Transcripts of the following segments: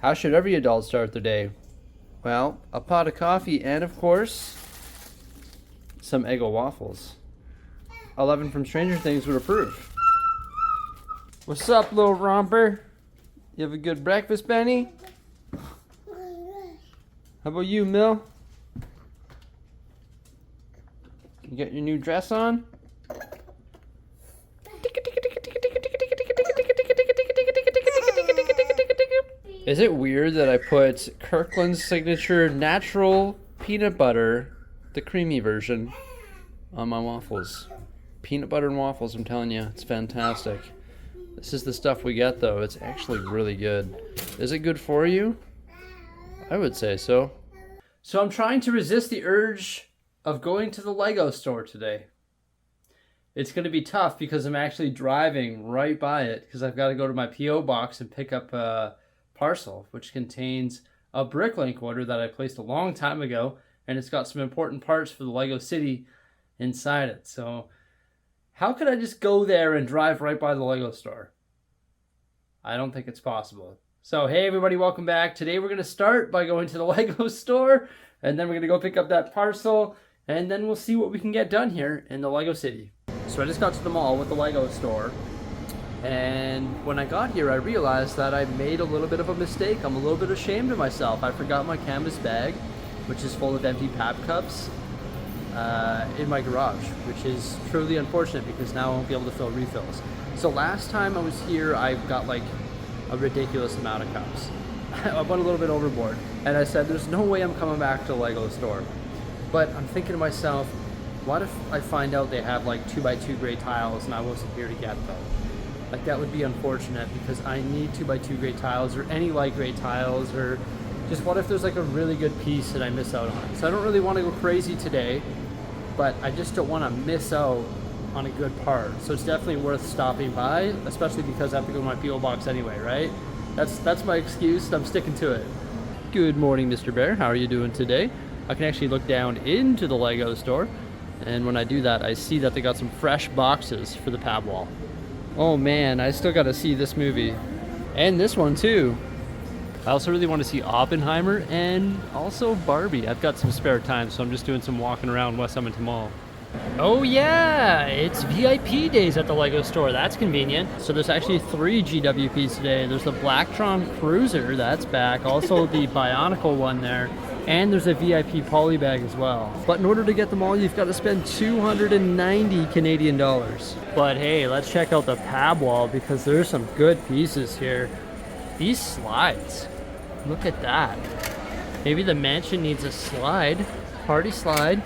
How should every adult start their day? Well, a pot of coffee and, of course, some Eggo waffles. 11 from Stranger Things would approve. What's up, little romper? You have a good breakfast, Benny? How about you, Mill? You got your new dress on? Is it weird that I put Kirkland's signature natural peanut butter, the creamy version, on my waffles? Peanut butter and waffles, I'm telling you, it's fantastic. This is the stuff we get, though. It's actually really good. Is it good for you? I would say so. So I'm trying to resist the urge of going to the Lego store today. It's going to be tough because I'm actually driving right by it because I've got to go to my P.O. box and pick up a parcel which contains a Bricklink order that I placed a long time ago, and it's got some important parts for the Lego City inside it. So how could I just go there and drive right by the Lego store? I don't think it's possible. So hey everybody, welcome back. Today we're going to start by going to the Lego store, and then we're going to go pick up that parcel, and then we'll see what we can get done here in the Lego City. So I just got to the mall with the Lego store, and when I got here I realized that I made a little bit of a mistake. I'm a little bit ashamed of myself. I forgot my canvas bag, which is full of empty pap cups, in my garage, which is truly unfortunate because now I won't be able to fill refills. So last time I was here, I got like a ridiculous amount of cups. I went a little bit overboard, and I said, there's no way I'm coming back to the Lego store. But I'm thinking to myself, what if I find out they have like 2x2 gray tiles and I wasn't here to get them? Like, that would be unfortunate because I need 2x2 gray tiles, or any light gray tiles, or just what if there's like a really good piece that I miss out on? So I don't really want to go crazy today, but I just don't want to miss out on a good part. So it's definitely worth stopping by, especially because I have to go to my P.O. box anyway, right? That's my excuse, and I'm sticking to it. Good morning, Mr. Bear. How are you doing today? I can actually look down into the Lego store, and when I do that, I see that they got some fresh boxes for the pad wall. Oh man, I still gotta see this movie. And this one too. I also really want to see Oppenheimer and also Barbie. I've got some spare time, so I'm just doing some walking around West Edmonton Mall. Oh yeah, it's VIP days at the Lego store. That's convenient. So there's actually 3 GWPs today. There's the Blacktron Cruiser, that's back. Also the Bionicle one there. And there's a VIP poly bag as well. But in order to get them all, you've got to spend 290 Canadian dollars. But hey, let's check out the pad wall because there's some good pieces here. These slides, look at that. Maybe the mansion needs a slide, party slide.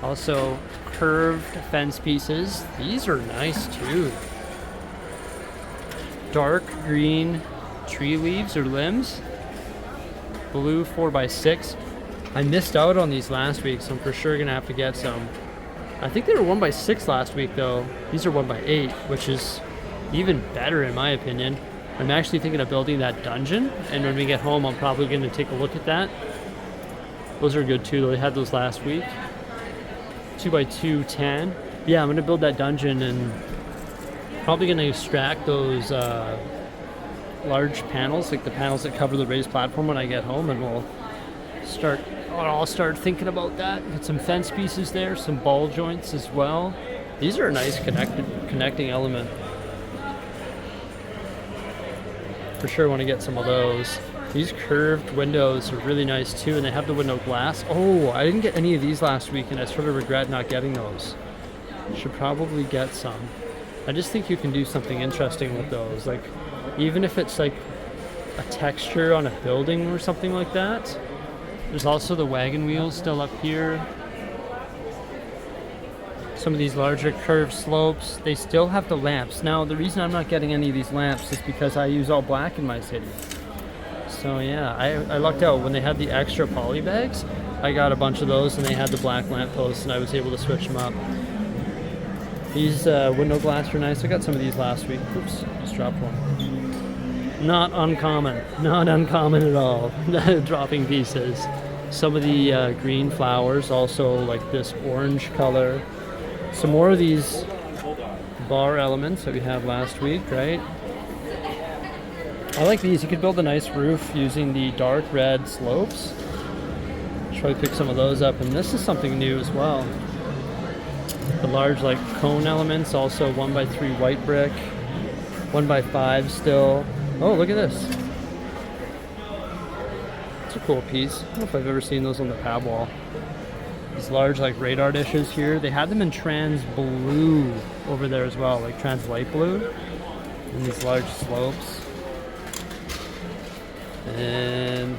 Also curved fence pieces. These are nice too. Dark green tree leaves or limbs. Blue 4x6. I missed out on these last week, so I'm for sure gonna have to get some. I think they were 1x6 last week though. These are 1x8, which is even better in my opinion. I'm actually thinking of building that dungeon, and when we get home I'm probably gonna take a look at that. Those are good too. They had those last week. 2x2 tan. Yeah, I'm gonna build that dungeon, and probably gonna extract those large panels, like the panels that cover the raised platform when I get home, and I'll start thinking about that. Get some fence pieces there, some ball joints as well. These are a nice connecting element. For sure want to get some of those. These curved windows are really nice too, and they have the window glass. Oh, I didn't get any of these last week, and I sort of regret not getting those. Should probably get some. I just think you can do something interesting with those, like even if it's like a texture on a building or something like that. There's also the wagon wheels still up here. Some of these larger curved slopes, they still have the lamps. Now, the reason I'm not getting any of these lamps is because I use all black in my city. So yeah, I lucked out. When they had the extra poly bags, I got a bunch of those, and they had the black lamp posts, and I was able to switch them up. These window glass are nice. I got some of these last week. Oops, just dropped one. Not uncommon at all. Dropping pieces. Some of the green flowers, also like this orange color. Some more of these bar elements that we had last week, right? I like these. You could build a nice roof using the dark red slopes. Try to pick some of those up, and this is something new as well. The large like cone elements, also 1x3 white brick, 1x5 still. Oh, look at this. It's a cool piece. I don't know if I've ever seen those on the pad wall. These large like radar dishes here. They had them in trans blue over there as well, like trans light blue. And these large slopes. And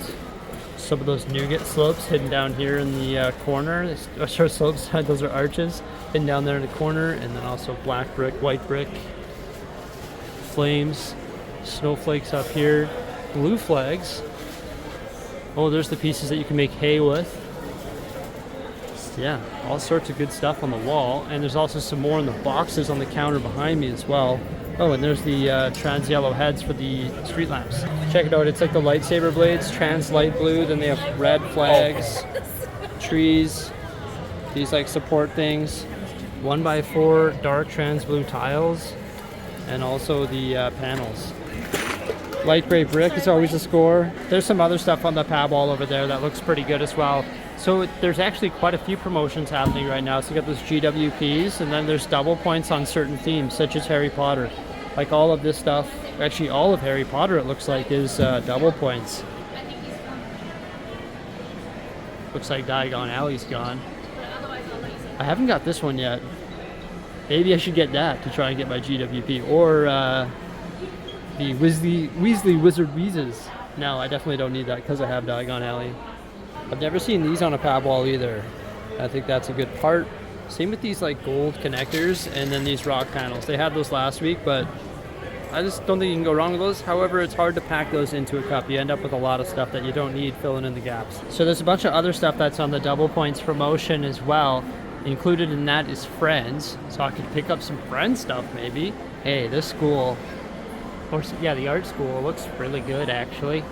some of those nougat slopes hidden down here in the corner. Sure, slopes, those are arches hidden down there in the corner. And then also black brick, white brick, flames, snowflakes up here, blue flags. Oh, there's the pieces that you can make hay with. Yeah, all sorts of good stuff on the wall. And there's also some more in the boxes on the counter behind me as well. Oh, and there's the trans yellow heads for the street lamps. Check it out, it's like the lightsaber blades, trans light blue, then they have red flags, trees, these like support things, 1x4 dark trans blue tiles, and also the panels. Light gray brick is always a score. There's some other stuff on the pad wall over there that looks pretty good as well. So there's actually quite a few promotions happening right now. So you got those GWPs, and then there's double points on certain themes, such as Harry Potter. Like all of this stuff, actually all of Harry Potter it looks like is double points. Looks like Diagon Alley's gone. I haven't got this one yet. Maybe I should get that to try and get my GWP. Or the Weasley Wizard Wheezes. No, I definitely don't need that because I have Diagon Alley. I've never seen these on a pad wall either. I think that's a good part. Same with these like gold connectors and then these rock panels. They had those last week, but I just don't think you can go wrong with those. However, it's hard to pack those into a cup. You end up with a lot of stuff that you don't need filling in the gaps. So there's a bunch of other stuff that's on the double points promotion as well. Included in that is Friends. So I could pick up some Friends stuff maybe. Hey, this school, or yeah, the art school looks really good actually.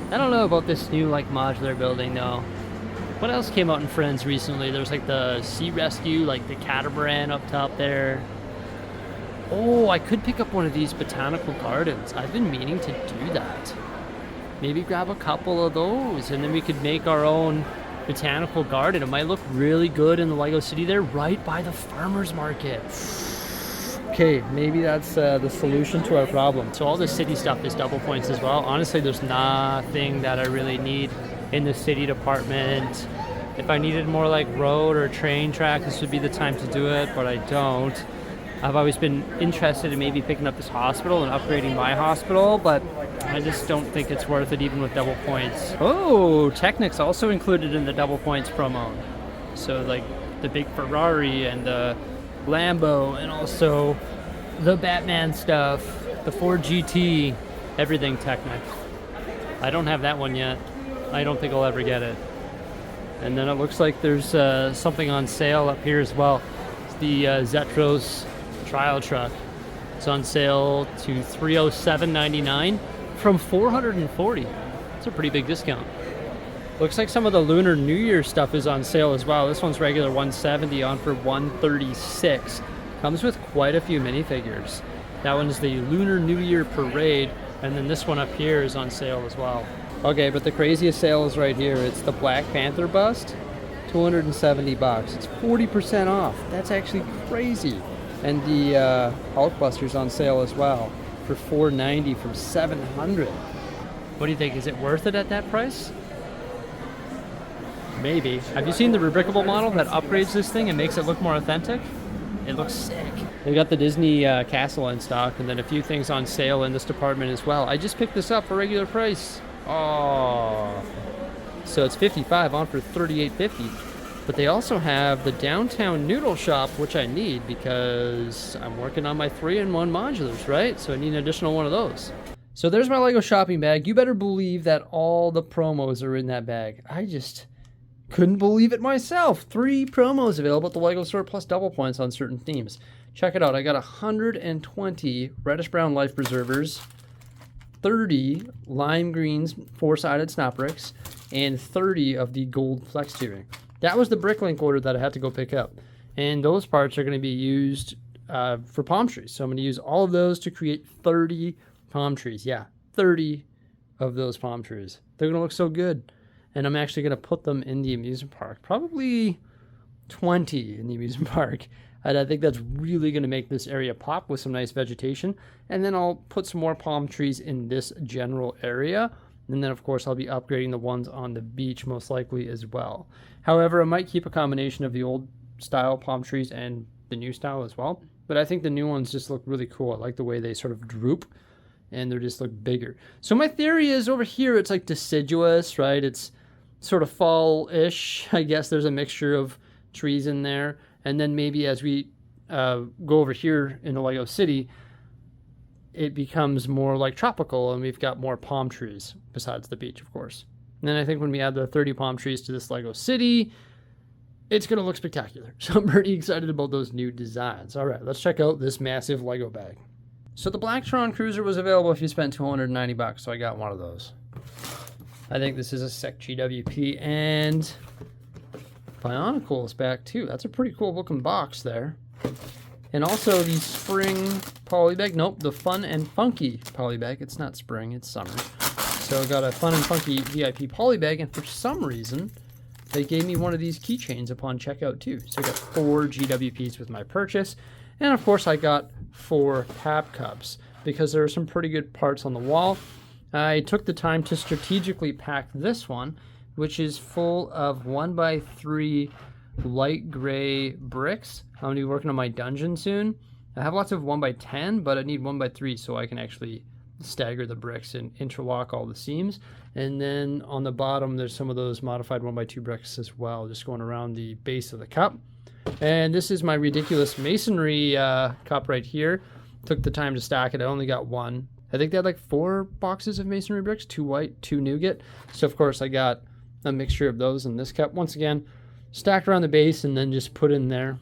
I don't know about this new like modular building though. What else came out in Friends recently? There's like the Sea Rescue, like the catamaran up top there. Oh, I could pick up one of these Botanical Gardens. I've been meaning to do that. Maybe grab a couple of those and then we could make our own Botanical Garden. It might look really good in the Lego City there, right by the farmer's market. Okay, maybe that's the solution to our problem. So all the city stuff is double points as well. Honestly, there's nothing that I really need in the city department. If I needed more like road or train track, this would be the time to do it, but I don't. I've always been interested in maybe picking up this hospital and upgrading my hospital, but I just don't think it's worth it even with double points. Oh, Technic's also included in the double points promo. So like the big Ferrari and the Lambo and also the Batman stuff, the Ford GT, everything Technic. I don't have that one yet. I don't think I'll ever get it. And then it looks like there's something on sale up here as well. It's the Zetros trial truck. It's on sale to $307.99 from $440. It's a pretty big discount. Looks like some of the Lunar New Year stuff is on sale as well. This one's regular $170 on for $136. Comes with quite a few minifigures. That one's the Lunar New Year Parade, and then this one up here is on sale as well. Okay, but the craziest sale is right here. It's the Black Panther bust, $270. It's 40% off. That's actually crazy. And the Hulkbuster's on sale as well for $490 from $700. What do you think? Is it worth it at that price? Maybe. Have you seen the rebrickable model that upgrades this thing and makes it look more authentic? It looks sick. They got the Disney castle in stock and then a few things on sale in this department as well. I just picked this up for regular price. Oh. So it's $55 on for $38.50. But they also have the downtown Noodle shop, which I need because I'm working on my 3-in-1 modulars, right? So I need an additional one of those. So there's my Lego shopping bag. You better believe that all the promos are in that bag. I just couldn't believe it myself. 3 promos available at the Lego store plus double points on certain themes. Check it out. I got 120 reddish brown life preservers, 30 lime greens 4-sided snap bricks, and 30 of the gold flex tubing. That was the Bricklink order that I had to go pick up. And those parts are going to be used for palm trees. So I'm going to use all of those to create 30 palm trees. Yeah, 30 of those palm trees. They're going to look so good. And I'm actually going to put them in the amusement park. Probably 20 in the amusement park. And I think that's really going to make this area pop with some nice vegetation. And then I'll put some more palm trees in this general area. And then, of course, I'll be upgrading the ones on the beach most likely as well. However, I might keep a combination of the old style palm trees and the new style as well. But I think the new ones just look really cool. I like the way they sort of droop and they just look bigger. So my theory is over here, it's like deciduous, right? It's sort of fall-ish. I guess there's a mixture of trees in there. And then maybe as we go over here in the Lego City, it becomes more like tropical and we've got more palm trees besides the beach, of course. And then I think when we add the 30 palm trees to this Lego City, it's going to look spectacular. So I'm pretty excited about those new designs. All right, let's check out this massive Lego bag. So the Blacktron Cruiser was available if you spent $290, so I got one of those. I think this is a SEC GWP, and Botanical is back too. That's a pretty cool looking box there. And also the spring polybag. Nope, the fun and funky polybag. It's not spring, it's summer. So I got a fun and funky VIP polybag, and for some reason, they gave me one of these keychains upon checkout too. So I got 4 GWPs with my purchase. And of course I got 4 tab cups because there are some pretty good parts on the wall. I took the time to strategically pack this one, which is full of 1x3 light gray bricks. I'm going to be working on my dungeon soon. I have lots of 1x10, but I need 1x3 so I can actually stagger the bricks and interlock all the seams. And then on the bottom, there's some of those modified 1x2 bricks as well, just going around the base of the cup. And this is my ridiculous masonry cup right here. Took the time to stack it. I only got one. I think they had like 4 boxes of masonry bricks, 2 white, 2 nougat. So of course I got a mixture of those in this cup. Once again, stacked around the base and then just put in there.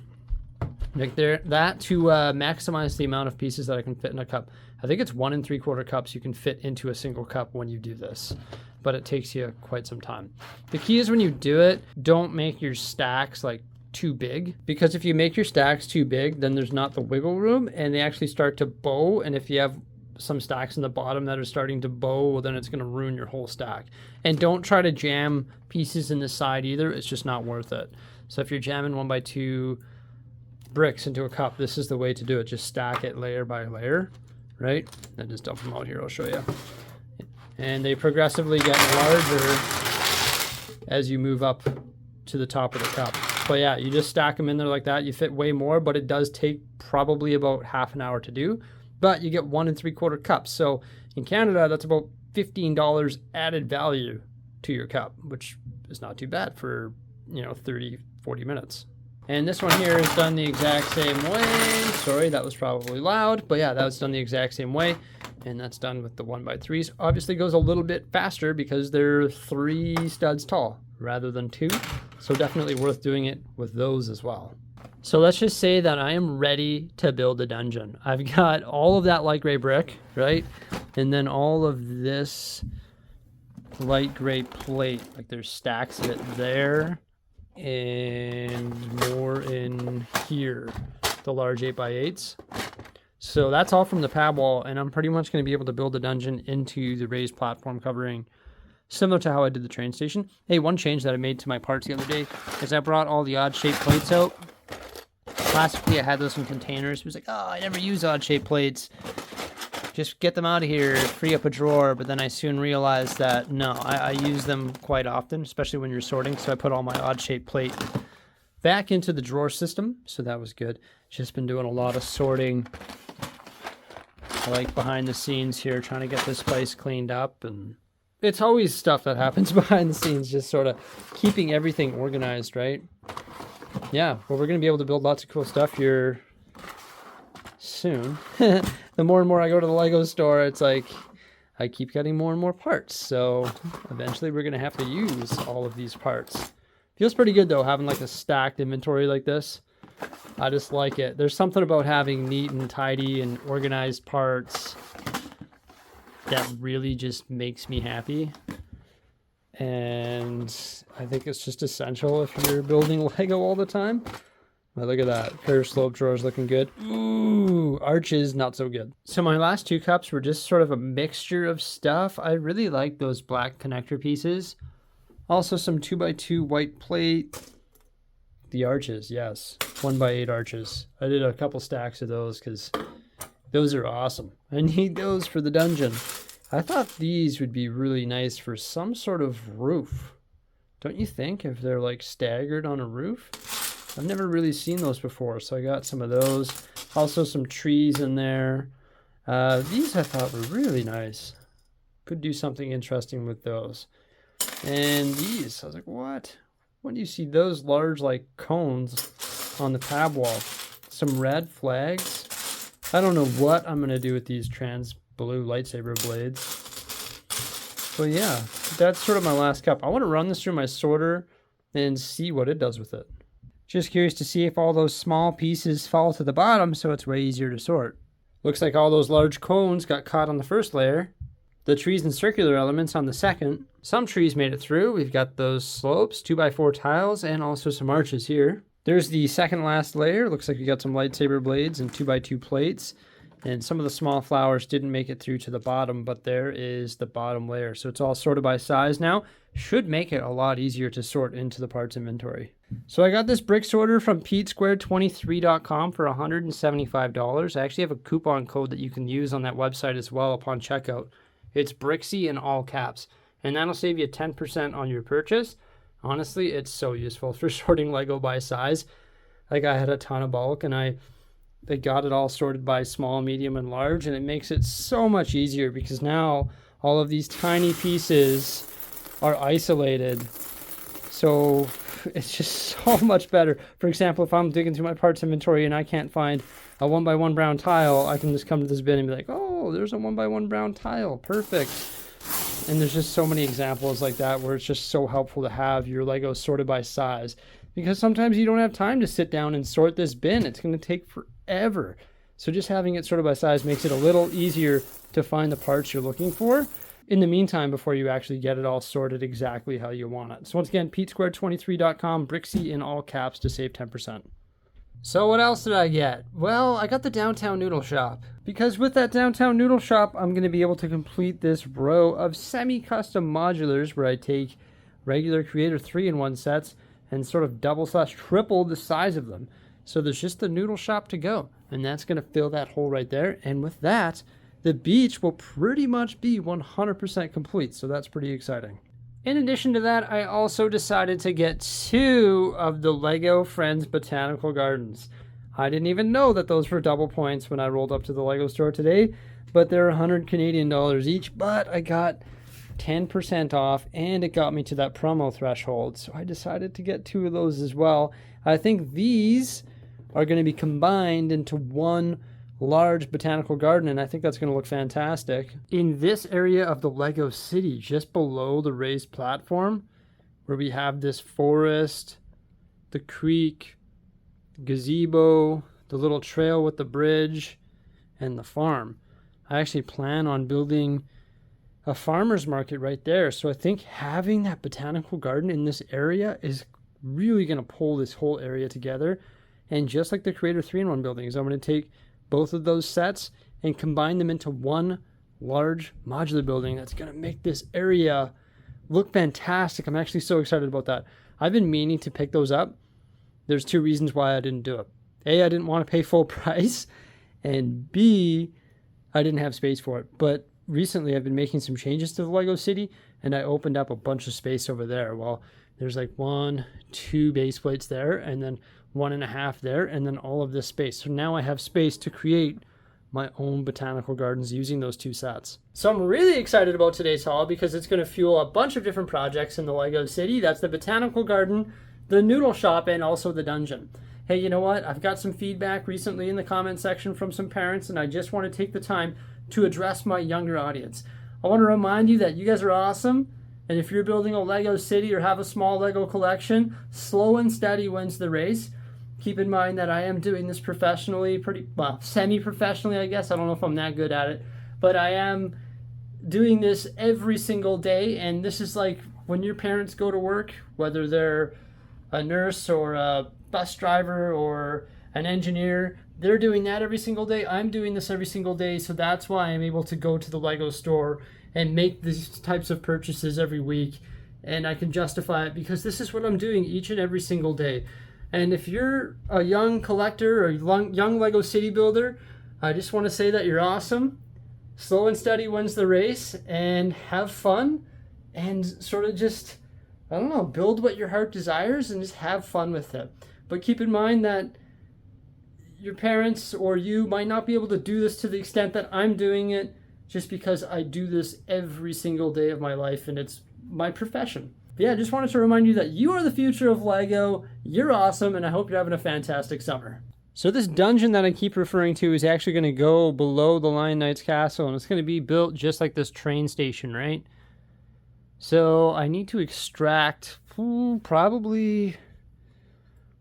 Like that to maximize the amount of pieces that I can fit in a cup. I think it's 1 3/4 cups you can fit into a single cup when you do this, but it takes you quite some time. The key is when you do it, don't make your stacks like too big, because if you make your stacks too big, then there's not the wiggle room and they actually start to bow. And if you have some stacks in the bottom that are starting to bow, well, then it's going to ruin your whole stack. And don't try to jam pieces in the side either. It's just not worth it. So if you're jamming 1x2 bricks into a cup, this is the way to do it. Just stack it layer by layer, right? And just dump them out here. I'll show you. And they progressively get larger as you move up to the top of the cup. But yeah, you just stack them in there like that. You fit way more, but it does take probably about half an hour to do. But you get 1 3/4 cups. So in Canada, that's about $15 added value to your cup, which is not too bad for, 30, 40 minutes. And this one here is done the exact same way. Sorry, that was probably loud, but yeah, that was done the exact same way. And that's done with the 1x3s. Obviously goes a little bit faster because they're 3 studs tall rather than 2. So definitely worth doing it with those as well. So let's just say that I am ready to build a dungeon. I've got all of that light gray brick, right? And then all of this light gray plate. Like there's stacks of it there and more in here, the large 8x8s. So that's all from the pad wall, and I'm pretty much going to be able to build a dungeon into the raised platform covering, similar to how I did the train station. Hey, one change that I made to my parts the other day is I brought all the odd-shaped plates out. Classically, I had those in containers. It was like, oh, I never use odd-shaped plates. Just get them out of here, free up a drawer. But then I soon realized that, no, I use them quite often, especially when you're sorting. So I put all my odd-shaped plate back into the drawer system. So that was good. Just been doing a lot of sorting, like behind the scenes here, trying to get this place cleaned up. And it's always stuff that happens behind the scenes, just sort of keeping everything organized, right? Yeah, well, we're going to be able to build lots of cool stuff here soon. The more and more I go to the Lego store, it's like I keep getting more and more parts. So eventually we're going to have to use all of these parts. Feels pretty good, though, having like a stacked inventory like this. I just like it. There's something about having neat and tidy and organized parts that really just makes me happy. And I think it's just essential if you're building Lego all the time. Oh, look at that. Pair of slope drawers looking good. Ooh, arches, not so good. So my last two cups were just sort of a mixture of stuff. I really like those black connector pieces. Also some 2x2 white plate. The arches, yes. 1x8 arches. I did a couple stacks of those because those are awesome. I need those for the dungeon. I thought these would be really nice for some sort of roof. Don't you think, if they're like staggered on a roof? I've never really seen those before, so I got some of those. Also some trees in there. These I thought were really nice. Could do something interesting with those. And these, I was like, what? When do you see those large like cones on the pab wall? Some red flags. I don't know what I'm gonna do with these trans blue lightsaber blades. But yeah, that's sort of my last cup. I want to run this through my sorter and see what it does with it. Just curious to see if all those small pieces fall to the bottom, so it's way easier to sort. Looks like all those large cones got caught on the first layer. The trees and circular elements on the second. Some trees made it through. We've got those slopes, 2x4 tiles, and also some arches here. There's the second last layer. Looks like we got some lightsaber blades and 2x2 plates. And some of the small flowers didn't make it through to the bottom, but there is the bottom layer. So it's all sorted by size now. Should make it a lot easier to sort into the parts inventory. So I got this brick sorter from PeteSquare23.com for $175. I actually have a coupon code that you can use on that website as well upon checkout. It's Bricksie in all caps. And that'll save you 10% on your purchase. Honestly, it's so useful for sorting Lego by size. Like I had a ton of bulk and they got it all sorted by small, medium, and large, and it makes it so much easier because now all of these tiny pieces are isolated. So it's just so much better. For example, if I'm digging through my parts inventory and I can't find a 1x1 brown tile, I can just come to this bin and be like, oh, there's a 1x1 brown tile. Perfect. And there's just so many examples like that where it's just so helpful to have your Legos sorted by size. Because sometimes you don't have time to sit down and sort this bin. It's going to take forever. So just having it sorted by size makes it a little easier to find the parts you're looking for in the meantime before you actually get it all sorted exactly how you want it. So once again, PeteSquare23.com, Bricksie in all caps to save 10%. So what else did I get? Well, I got the Downtown Noodle Shop. Because with that Downtown Noodle Shop, I'm going to be able to complete this row of semi-custom modulars where I take regular Creator 3-in-1 sets and sort of double/triple the size of them. So there's just the noodle shop to go, and that's going to fill that hole right there. And with that, the beach will pretty much be 100% complete, so that's pretty exciting. In addition to that, I also decided to get 2 of the Lego Friends Botanical Gardens. I didn't even know that those were double points when I rolled up to the Lego store today, but they're 100 Canadian dollars each, but I got 10% off, and it got me to that promo threshold. So I decided to get 2 of those as well. I think these are going to be combined into one large botanical garden, and I think that's going to look fantastic. In this area of the Lego City, just below the raised platform, where we have this forest, the creek, the gazebo, the little trail with the bridge, and the farm. I actually plan on building a farmer's market right there. So I think having that botanical garden in this area is really going to pull this whole area together. And just like the Creator 3-in-1 buildings, I'm going to take both of those sets and combine them into one large modular building that's going to make this area look fantastic. I'm actually so excited about that. I've been meaning to pick those up. There's 2 reasons why I didn't do it. A, I didn't want to pay full price, and B, I didn't have space for it. But recently I've been making some changes to the Lego City, and I opened up a bunch of space over there. Well, there's like 1, 2 base plates there, and then 1.5 there, and then all of this space. So now I have space to create my own botanical gardens using those 2 sets. So I'm really excited about today's haul because it's going to fuel a bunch of different projects in the Lego City. That's the botanical garden, the noodle shop, and also the dungeon. Hey, you know what? I've got some feedback recently in the comment section from some parents, and I just want to take the time to address my younger audience. I want to remind you that you guys are awesome, and if you're building a Lego City or have a small Lego collection, slow and steady wins the race. Keep in mind that I am doing this professionally, semi-professionally, I guess. I don't know if I'm that good at it, but I am doing this every single day, and this is like when your parents go to work, whether they're a nurse or a bus driver or an engineer. They're doing that every single day. I'm doing this every single day. So that's why I'm able to go to the Lego store and make these types of purchases every week. And I can justify it because this is what I'm doing each and every single day. And if you're a young collector or young Lego city builder, I just want to say that you're awesome. Slow and steady wins the race, and have fun and sort of just, I don't know, build what your heart desires and just have fun with it. But keep in mind that your parents or you might not be able to do this to the extent that I'm doing it, just because I do this every single day of my life and it's my profession. But yeah, I just wanted to remind you that you are the future of Lego. You're awesome, and I hope you're having a fantastic summer. So this dungeon that I keep referring to is actually going to go below the Lion Knight's castle, and it's going to be built just like this train station, right? So I need to extract probably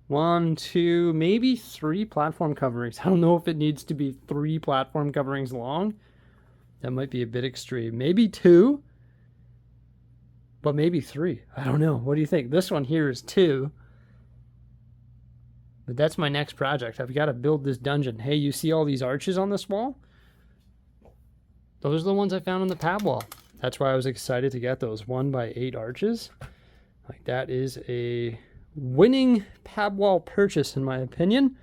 1, 2, maybe 3 platform coverings. I don't know if it needs to be 3 platform coverings long. That might be a bit extreme. Maybe 2, but maybe 3. I don't know. What do you think? This one here is 2. But that's my next project. I've got to build this dungeon. Hey, you see all these arches on this wall? Those are the ones I found on the pad wall. That's why I was excited to get those 1x8 arches. Like, that is a winning pad wall purchase, in my opinion.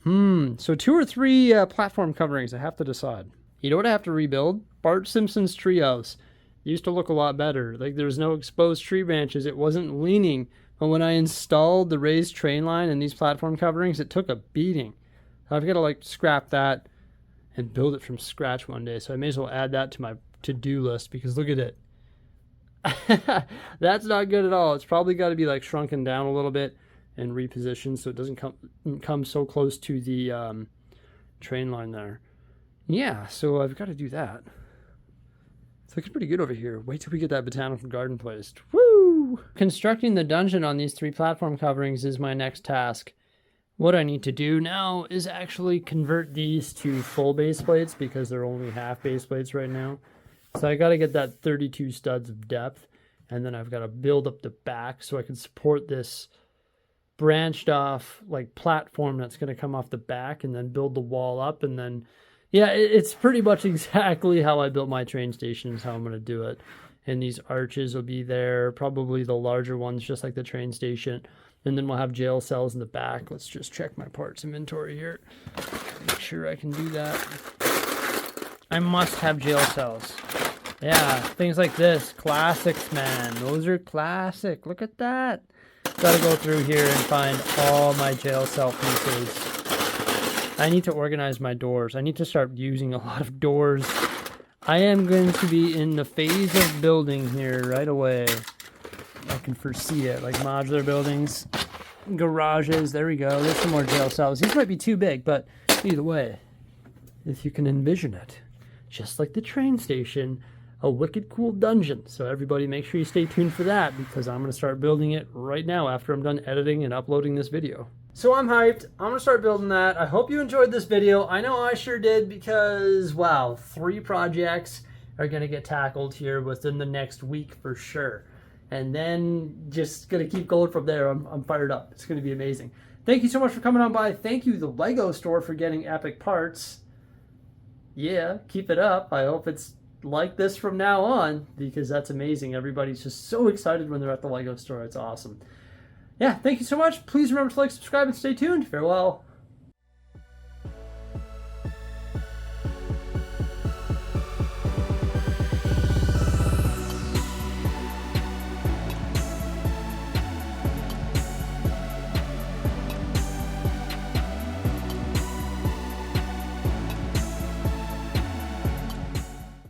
So 2 or 3 platform coverings. I have to decide. You know what I have to rebuild? Bart Simpson's treehouse. It used to look a lot better. Like, there was no exposed tree branches. It wasn't leaning. But when I installed the raised train line and these platform coverings, it took a beating. I've got to like scrap that and build it from scratch one day. So I may as well add that to my to-do list, because look at it. That's not good at all. It's probably got to be like shrunken down a little bit and repositioned so it doesn't come so close to the train line there. Yeah, so I've got to do that. It's looking pretty good over here. Wait till we get that botanical garden placed. Woo! Constructing the dungeon on these 3 platform coverings is my next task. What I need to do now is actually convert these to full base plates, because they're only half base plates right now. So I got to get that 32 studs of depth, and then I've got to build up the back so I can support this branched off like platform that's going to come off the back, and then build the wall up, and then yeah, it's pretty much exactly how I built my train station is how I'm going to do it. And these arches will be there, probably the larger ones, just like the train station. And then we'll have jail cells in the back. Let's just check my parts inventory here. Make sure I can do that. I must have jail cells. Yeah, things like this. Classics, man. Those are classic. Look at that. Gotta go through here and find all my jail cell pieces. I need to organize my doors. I need to start using a lot of doors. I am going to be in the phase of building here right away. I can foresee it, like modular buildings, garages. There we go. There's some more jail cells. These might be too big, but either way, if you can envision it, just like the train station, a wicked cool dungeon. So everybody make sure you stay tuned for that, because I'm going to start building it right now after I'm done editing and uploading this video. So I'm hyped. I'm going to start building that. I hope you enjoyed this video. I know I sure did, because, wow, 3 projects are going to get tackled here within the next week for sure. And then just going to keep going from there. I'm fired up. It's going to be amazing. Thank you so much for coming on by. Thank you, the Lego store, for getting epic parts. Yeah, keep it up. I hope it's like this from now on, because that's amazing. Everybody's just so excited when they're at the Lego store. It's awesome. Yeah, thank you so much. Please remember to like, subscribe, and stay tuned. Farewell.